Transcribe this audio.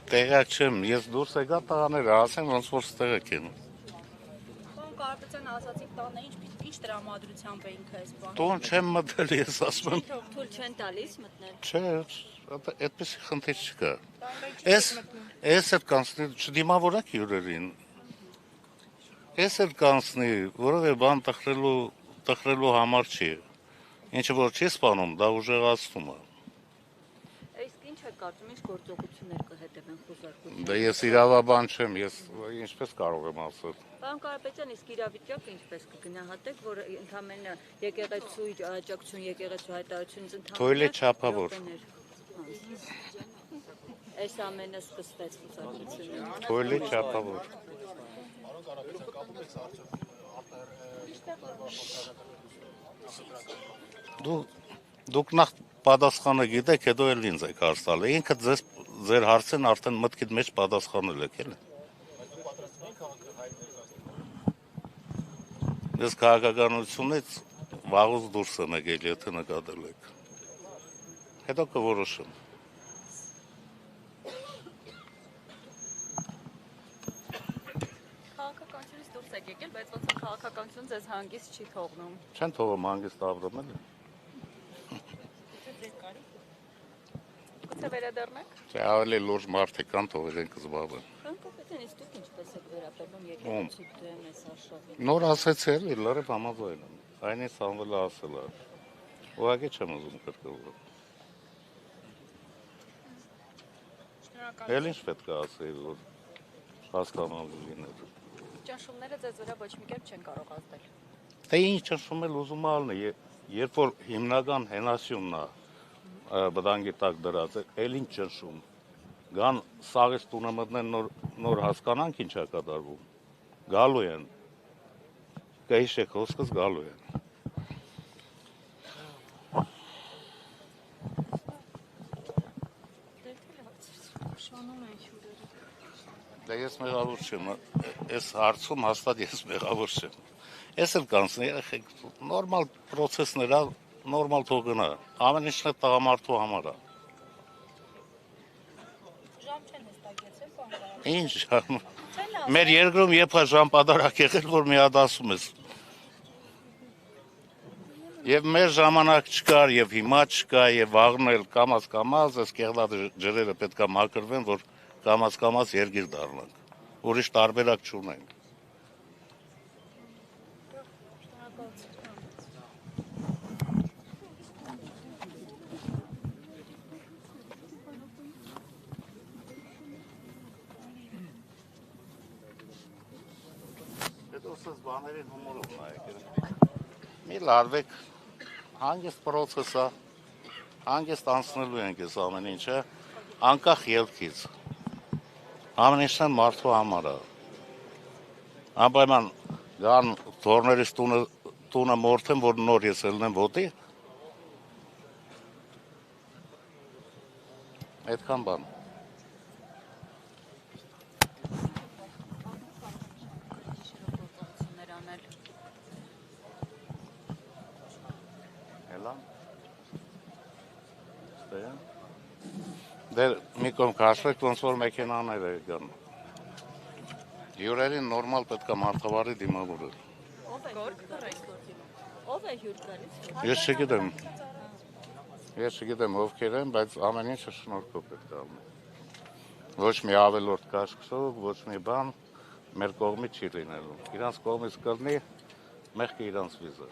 Տեղակ չեմ, ես դուրս եկա տղաները, ասեմ ոնց որ ստեղակ են։ Պարոն Կարապետյան, ասացիք տանը ինչ տրամադրությամբ էին քեզ բան։ Տուն չեմ մտել, ես ասում եմ։ Թույլ չեն տալիս մտնել։ Չէ, այդպեսի խնդիր չկա։ Էս էլ կանցնի, չդիմավորակ հյուրերին։ Էս էլ կանցնի, որովե բան տխրելու համար չի։ Ինչը որ չի սպանում, դա ուժեղացնում է։ Իսկ ինչ եք կարծում, ինչ գործողություններ կհետևեն խոզարկության։ Դա ես իրավաբան չեմ, ես ինչպես կարող եմ ասել։ Պարոն Կարապետյան, իսկ իրավիճակը ինչպես կգնահատեք, որ ընդամենը եկեղեցու աջակցություն, եկեղեցու հայտարարությունից Թույլ է չափավոր։ Այս ամենը սկսվեց խոզարկությունը։ Թույլ է չափավոր։ Դուք նախ պատասխանը գիտեք, հետո էլ ինձ եք հարց տալը։ Ինքը ձեր հարցեն արդեն մտքիդ մեջ պատասխանել եք, էլի։ Ես քաղաքականությունից վաղուց դուրս եմ եկել, եթե նկատել եք։ Հետո կորոշեմ։ Քաղաքականությունից դուրս եք եկել, բայց ոնց որ քաղաքականություն ձեզ հանգիստ չի թողնում։ Չեն թողում հանգիստ ապրում, էլի։ Գուցե վերադառնաք։ Չէ, ավելի լուրջ մարդիկ կան, թող իրենք զբաղվեն։ Պարոն Կարապետյան, իսկ դուք ինչպես եք վերաբերվում եկեղեցու դեմ այս արշավին։ Նոր ասեցի էլի, լրիվ համաձայն եմ։ Այն է Սամվելը ասել է։ Ուղղակի չեմ ուզում կրկնվել։ Էլ ինչ պետք է ասեի, որ հասկանալի լիներ։ Ճնշումները ձեզ վրա ոչ մի կերպ չեն կարող ազդել։ Թե ինչ ճնշում էլ ուզում ալնի, երբ որ հիմնական հենասյունն է բդանգի տակ դրած, էլ ինչ ճնշում։ Գան սաղից տունը մտնեն նոր հասկանանք ինչ է կատարվում։ Գալու են։ Կհիշեք խոսքս գալու են։ Դա ես մեղավոր չեմ, այս հարցում հաստատ ես մեղավոր չեմ։ Ես էլ կանցնի, երեխեք, նորմալ պրոցեսներ, նորմալ թող գնա, ամեն ինչն է տղամարդու համար է։ Ժամ չեն հստակեցել, պարոն Կարապետյան։ Ինչ ժամ։ Մեր երկրում երբ է ժամ պատարակ եղել, որ մի հատ ասում ես։ Եվ մեր ժամանակ չկար, եւ հիմա չկա, եւ վաղն էլ կամաց այս կեղտած ջրերը պետք է մաքրվեն, որ կամաց երկիր դառնանք։ Ուրիշ տարբերակ չունենք։ Հետո սս բաներին հումորով նայեք։ Մի լարվեք, հանգիստ պրոցես է, հանգիստ անցնելու ենք ես ամեն ինչը, անկախ ելքից։ Ամեն ինչն մարդու համար է։ Անպայման գան թորներից տունը մորթեն, որ նոր ես ելնեմ ոտի։ Այդքան բան։ Հելան։ Ստեղեն։ Դեր մի կողմ կաշվեք, ոնց որ մեքենաներ է գան։ Հյուրերին նորմալ պետք է մարդավարի դիմավորել։ Ով է հյուր գալիս։ Ես չգիտեմ ովքեր են, բայց ամեն ինչը շնորհքով պետք է ալնի։ Ոչ մի ավելորդ կաշկշով, ոչ մի բան մեր կողմից չի լինելու։ Իրանց կողմից կլինի, մեղքը իրանց վիզը։